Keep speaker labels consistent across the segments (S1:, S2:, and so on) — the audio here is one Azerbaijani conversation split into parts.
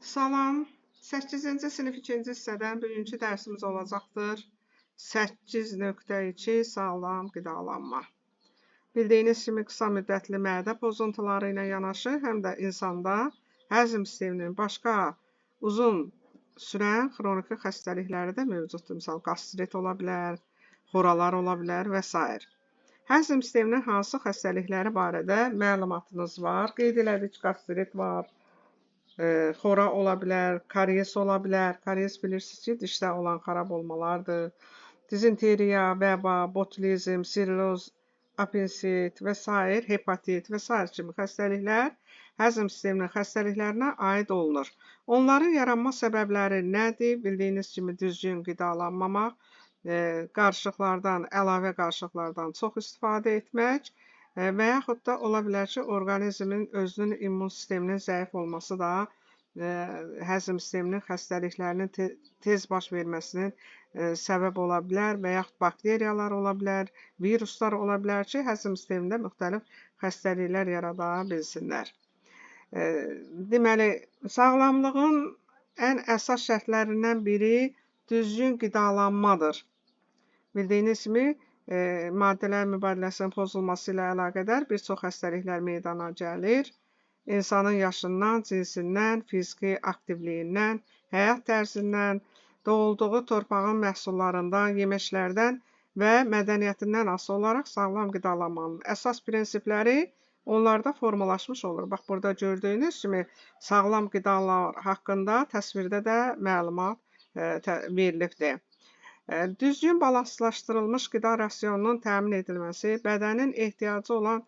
S1: Salam, 8-ci sinif 2-ci hissədən bugünkü dərsimiz olacaqdır. 8.2 sağlam qidalanma. Bildiyiniz kimi qısa müddətli mədə pozuntuları ilə yanaşı, həm də insanda həzm sisteminin başqa uzun sürən xroniki xəstəlikləri də mövcuddur. Misal, qastrit ola bilər, xoralar ola bilər və s. Həzm sisteminin hansı xəstəlikləri barədə məlumatınız var? Qeyd elədik, qastrit var. Xora ola bilər, karies ola bilər. Karies bilirsiniz ki, dişdə olan xarab olmalardır. Dizenteriya, vəba, botulizm, sirroz, apendisit və s. hepatit və s. kimi xəstəliklər həzm sisteminin xəstəliklərinə aid olunur. Onların yaranma səbəbləri nədir? Bildiyiniz kimi düzgün qidalanmamaq, qarışıqlardan, əlavə qarışıqlardan çox istifadə etmək və yaxud da ola bilər ki, orqanizmin özünün immun sisteminin zəif olması da həzm sisteminin xəstəliklərinin tez baş verməsinin səbəb ola bilər və yaxud bakteriyalar ola bilər, viruslar ola bilər ki, həzm sistemində müxtəlif xəstəliklər yarada bilsinlər. Deməli, sağlamlığın ən əsas şərtlərindən biri düzgün qidalanmadır. Bildiyiniz kimi, maddələr mübadiləsinin pozulması ilə əlaqədar bir çox xəstəliklər meydana gəlir. İnsanın yaşından, cinsindən, fiziki aktivliyindən, həyat tərzindən, doğulduğu torpağın məhsullarından, yeməklərdən və mədəniyyətindən asılı olaraq sağlam qidalanmanın əsas prinsipləri onlarda formalaşmış olur. Bax, burada gördüyünüz kimi sağlam qidalar haqqında təsvirdə də məlumat verilibdir. Düzgün balanslaşdırılmış qida rasionunun təmin edilməsi, bədənin ehtiyacı olan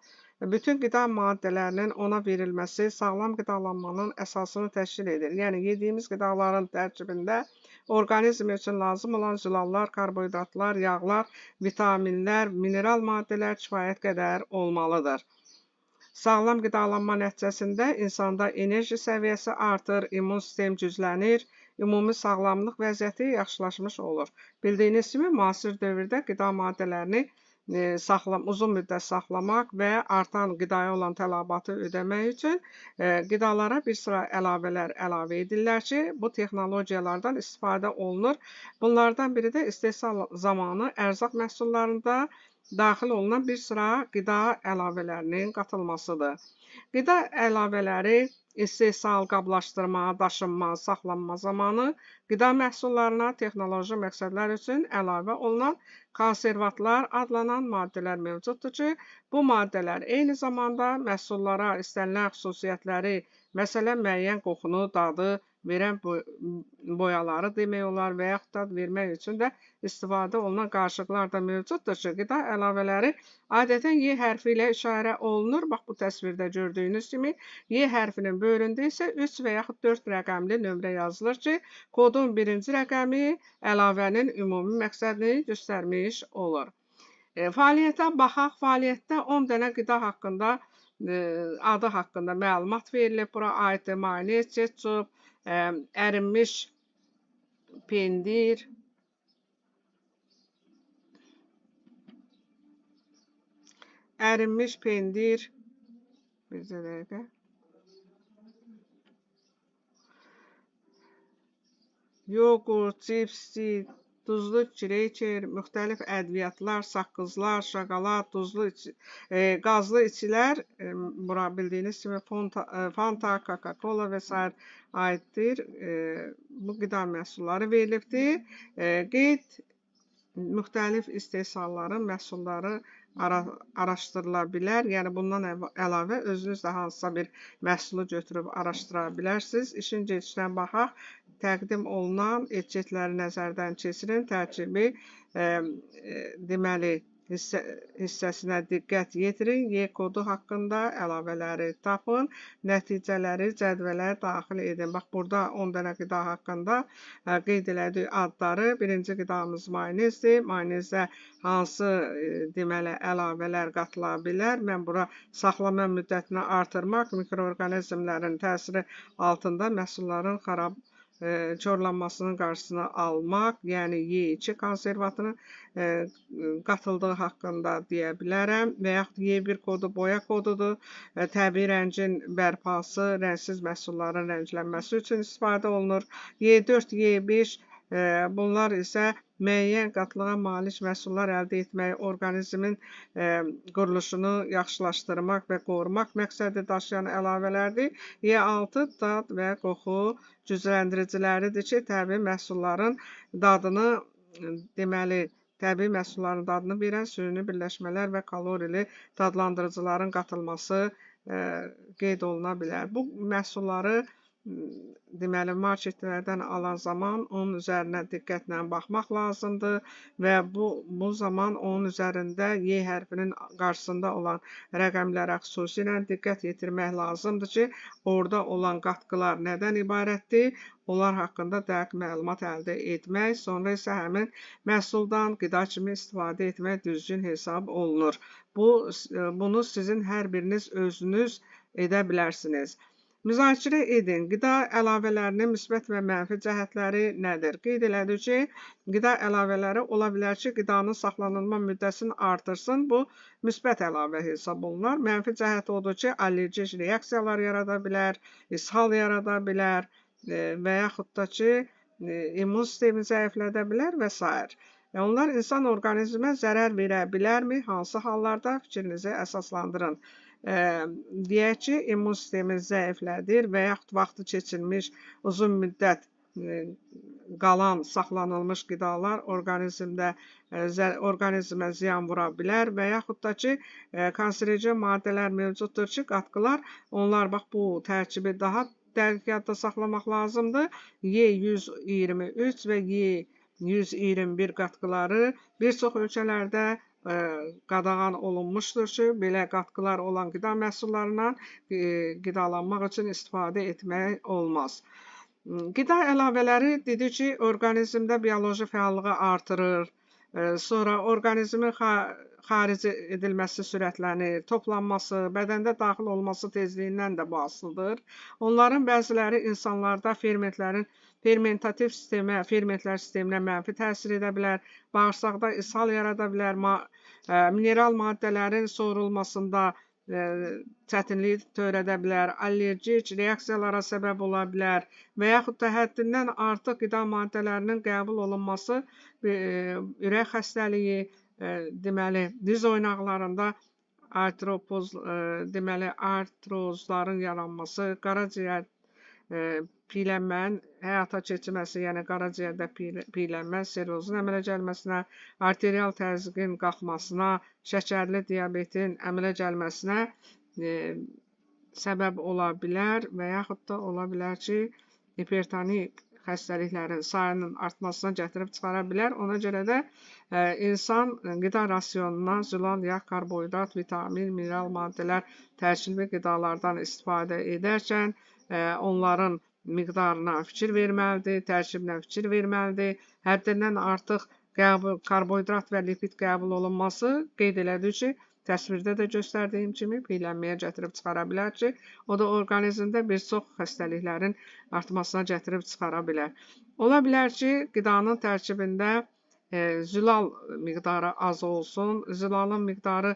S1: bütün qida maddələrinin ona verilməsi sağlam qidalanmanın əsasını təşkil edir. Yəni, yediyimiz qidaların tərkibində orqanizm üçün lazım olan zilallar, karbohidratlar, yağlar, vitaminlər, mineral maddələr kifayət qədər olmalıdır. Sağlam qidalanma nəticəsində insanda enerji səviyyəsi artır, immun sistem güclənir, ümumi sağlamlıq vəziyyəti yaxşılaşmış olur. Bildiyiniz kimi, müasir dövrdə qida maddələrini uzun müddət saxlamaq və artan qidaya olan tələbatı ödəmək üçün qidalara bir sıra əlavələr əlavə edirlər ki, bu texnologiyalardan istifadə olunur. Bunlardan biri də istehsal zamanı ərzaq məhsullarında daxil olunan bir sıra qida əlavələrinin qatılmasıdır. Qida əlavələri istehsal, qablaşdırma, daşınma, saxlanma zamanı qida məhsullarına texnoloji məqsədlər üçün əlavə olunan konservatlar adlanan maddələr mövcuddur ki, bu maddələr eyni zamanda məhsullara istənilən xüsusiyyətləri, məsələn, müəyyən qoxunu, dadı verən boyaları demək olar və yaxud da vermək üçün də istifadə olunan qarışıqlar da mövcuddur ki, qida əlavələri adətən Y hərfi ilə işarə olunur. Bax, bu təsvirdə gördüyünüz kimi, Y hərfinin böyründə isə 3 və yaxud 4 rəqəmli nömrə yazılır ki, kodun birinci rəqəmi əlavənin ümumi məqsədini göstərmiş olur. Fəaliyyətə baxaq, fəaliyyətdə 10 dənə qida haqqında, adı haqqında məlumat verilib. Bura aiddir mayonez, ketçup, ərinmiş pendir, bircə dəqiqə, yoğurt, cipsi, duzlu kreker, müxtəlif ədviyyatlar, saqqızlar, şokolad, qazlı içilər, bura bildiyiniz kimi Fanta, Coca-Cola və s. aiddir. Bu qida məhsulları verilibdir. Qeyd müxtəlif istehsalların məhsulları araşdırıla bilər. Yəni, bundan əlavə özünüz də hansısa bir məhsulu götürüb araşdıra bilərsiniz. İşin gedişinə baxaq. Təqdim olunan etiketləri nəzərdən keçirin. Tərkibi, deməli, hissəsinə diqqət yetirin. Y kodu haqqında əlavələri tapın. Nəticələri cədvələ daxil edin. Bax, burada 10 dənə qida haqqında qeyd elədiyi adları. Birinci qidamız mayonezdir. Mayonezdə hansı deməli əlavələr qatıla bilər? Mən bura saxlama müddətini artırmaq, mikroorqanizmlərin təsiri altında məhsulların xarab korlanmasının qarşısını almaq, yəni Y2 konservatının qatıldığı haqqında deyə bilərəm və yaxud Y1 kodu boya kodudur. Təbii rəngin bərpası, rəngsiz məhsulların rənglənməsi üçün istifadə olunur. Y4, Y5 bunlar isə müəyyən qatlığa malik məhsullar əldə etmək, orqanizmin quruluşunu yaxşılaşdırmaq və qorumaq məqsədi daşıyan əlavələrdir. Y6 dad və qoxu gücləndiriciləridir ki, təbii məhsulların dadını verən süni birləşmələr və kalorili dadlandırıcıların qatılması qeyd oluna bilər. Bu məhsulları deməli, marketlərdən alan zaman onun üzərinə diqqətlə baxmaq lazımdır və bu zaman onun üzərində Y hərfinin qarşısında olan rəqəmlərə xüsusilə diqqət yetirmək lazımdır ki, orada olan qatqılar nədən ibarətdir, onlar haqqında dəqiq məlumat əldə etmək, sonra isə həmin məhsuldan qida kimi istifadə etmək düzgün hesab olunur. Bunu sizin hər biriniz özünüz edə bilərsiniz. Müzakirə edin. Qida əlavələrinin müsbət və mənfi cəhətləri nədir? Qeyd elədik ki, qida əlavələri ola bilər ki, qidanın saxlanılma müddətini artırsın. Bu, müsbət əlavə hesab olunur. Mənfi cəhət odur ki, allergik reaksiyalar yarada bilər, ishal yarada bilər və yaxud da ki, immun sistemi zəiflədə bilər və s. Onlar insan orqanizmə zərər verə bilərmi? Hansı hallarda fikrinizi əsaslandırın? Deyək ki, immun sistemi zəiflədir və yaxud vaxtı keçirilmiş uzun müddət qalan, saxlanılmış qidalar orqanizmə ziyan vura bilər və yaxud da ki, kanserogen maddələr mövcuddur ki, qatqılar, onlar bu tərkibi daha dəqiq yadda saxlamaq lazımdır. Y123 və Y121 qatqıları bir çox ölkələrdə qadağan olunmuşdur ki, belə qatqılar olan qida məhsullarından qidalanmaq üçün istifadə etmək olmaz. Qida əlavələri dedik ki, orqanizmdə bioloji fəallığı artırır, sonra orqanizmin xaric edilməsi sürətlənir, toplanması, bədəndə daxil olması tezliyindən də bu asılıdır. Onların bəziləri insanlarda fermentativ sistemə, fermentlər sisteminə mənfi təsir edə bilər, bağırsaqda ishal yarada bilər, mineral maddələrin soğurulmasında çətinlik törədə bilər, allergik reaksiyalara səbəb ola bilər və yaxud da həddindən artıq qida maddələrinin qəbul olunması ürək xəstəliyi, deməli, diz oynaqlarında artrozların yaranması, qaraciyər piylənmənin həyata keçirməsi, yəni qaraciyərdə piylənmə, serozun əmələ gəlməsinə, arterial təzyiqin qalxmasına, şəkərli diabetin əmələ gəlməsinə səbəb ola bilər və yaxud da ola bilər ki, hipertonik xəstəliklərin sayının artmasına gətirib çıxara bilər. Ona görə də insan qida rasionuna zülal yağ, karbohidrat, vitamin, mineral maddələr, tərkibli qidalardan istifadə edərkən onların miqdarına fikir verməlidir, tərkibinə fikir verməlidir. Həddindən artıq karbohidrat və lipid qəbul olunması qeyd elədik ki, təsvirdə də göstərdiyim kimi piylənməyə gətirib çıxara bilər ki, o da orqanizmdə bir çox xəstəliklərin artmasına gətirib çıxara bilər. Ola bilər ki, qidanın tərkibində zülal miqdarı az olsun, zülalın miqdarı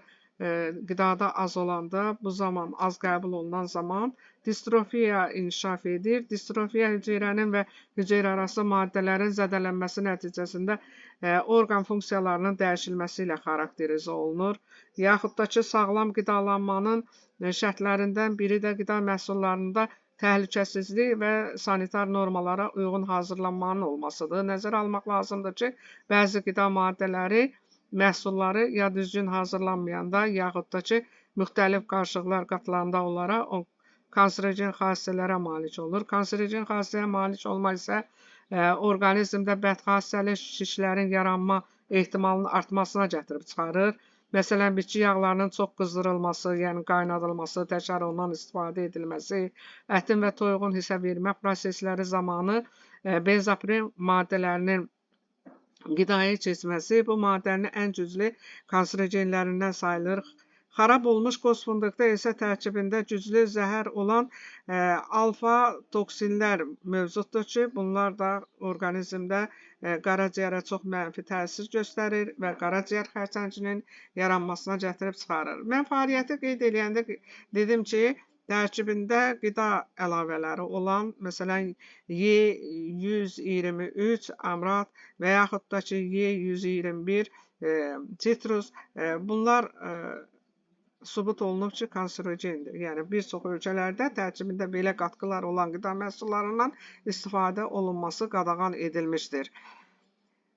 S1: qidada az olanda, bu zaman az qəbul olunan zaman distrofiya inkişaf edir. Distrofiya hüceyrənin və hüceyrə arası maddələrin zədələnməsi nəticəsində orqan funksiyalarının dəyişilməsi ilə xarakterizə olunur. Yaxud da ki, sağlam qidalanmanın şərtlərindən biri də qida məhsullarında təhlükəsizlik və sanitar normalara uyğun hazırlanmanın olmasıdır. Nəzərə almaq lazımdır ki, bəzi qida maddələri məhsulları ya düzgün hazırlanmayanda, yaxud da ki, müxtəlif qarışıqlar qatılanda onlara kanserogen xassələrə malik olur. Kanserogen xassəyə malik olma isə orqanizmdə bədxassəli şişlərin yaranma ehtimalının artmasına gətirib çıxarır. Məsələn, bitki yağlarının çox qızdırılması, yəni qaynadılması, təkrar ondan istifadə edilməsi, ətin və toyuğun hissə vermə prosesləri zamanı benzopren maddələrinin qidaya keçməsi bu maddənin ən güclü kanserogenlərindən sayılır. Xarab olmuş qoz fındıqda isə tərkibində güclü zəhər olan alfa toksinlər mövcuddur ki, bunlar da orqanizmdə qaraciyərə çox mənfi təsir göstərir və qaraciyər xərçənginin yaranmasına gətirib çıxarır. Mən fəaliyyəti qeyd edəndə dedim ki, tərkibində qida əlavələri olan, məsələn, Y123, amrat və yaxud da ki, Y121, sitrus, bunlar sübut olunub ki, kanserogendir. Yəni, bir çox ölkələrdə tərkibində belə qatqılar olan qida məhsullarından istifadə olunması qadağan edilmişdir.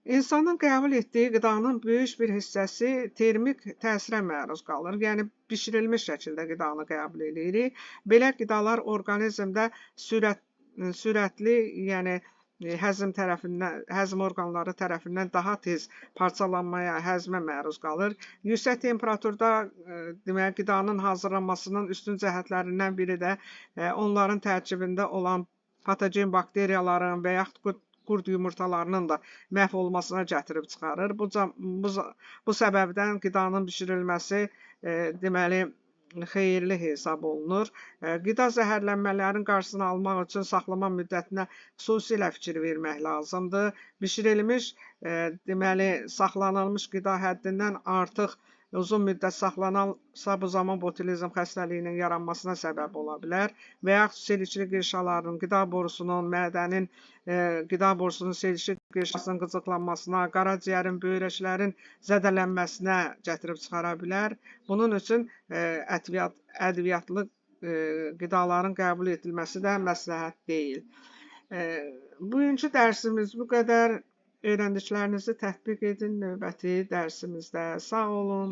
S1: İnsanın qəbul etdiyi qidanın böyük bir hissəsi termik təsirə məruz qalır. Yəni, bişirilmiş şəkildə qidanı qəbul edirik. Belə qidalar orqanizmdə sürətli, yəni həzm orqanları tərəfindən daha tez parçalanmaya, həzmə məruz qalır. Yüksək temperaturda deməli, qidanın hazırlanmasının üstün cəhətlərindən biri də onların tərkibində olan patogen bakteriyaların və yaxud qurd yumurtalarının da məhv olmasına gətirib çıxarır. Bu səbəbdən qidanın bişirilməsi deməli xeyirli hesab olunur. Qida zəhərlənmələrin qarşısını almaq üçün saxlama müddətinə xüsusilə fikir vermək lazımdır. Bişirilmiş, deməli, saxlanılmış qida həddindən artıq uzun müddət saxlanılsa, bu zaman botulizm xəstəliyinin yaranmasına səbəb ola bilər və yaxud selikli qırışaların, qida borusunun, mədənin, qida borusunun selikli qırışasının qıcıqlanmasına, qaraciyərin, böyrəklərin zədələnməsinə gətirib çıxara bilər. Bunun üçün ədviyyatlı qidaların qəbul edilməsi də məsləhət deyil. Bugünkü dərsimiz bu qədər. Öyrəndiklərinizi tətbiq edin növbəti dərsimizdə. Sağ olun.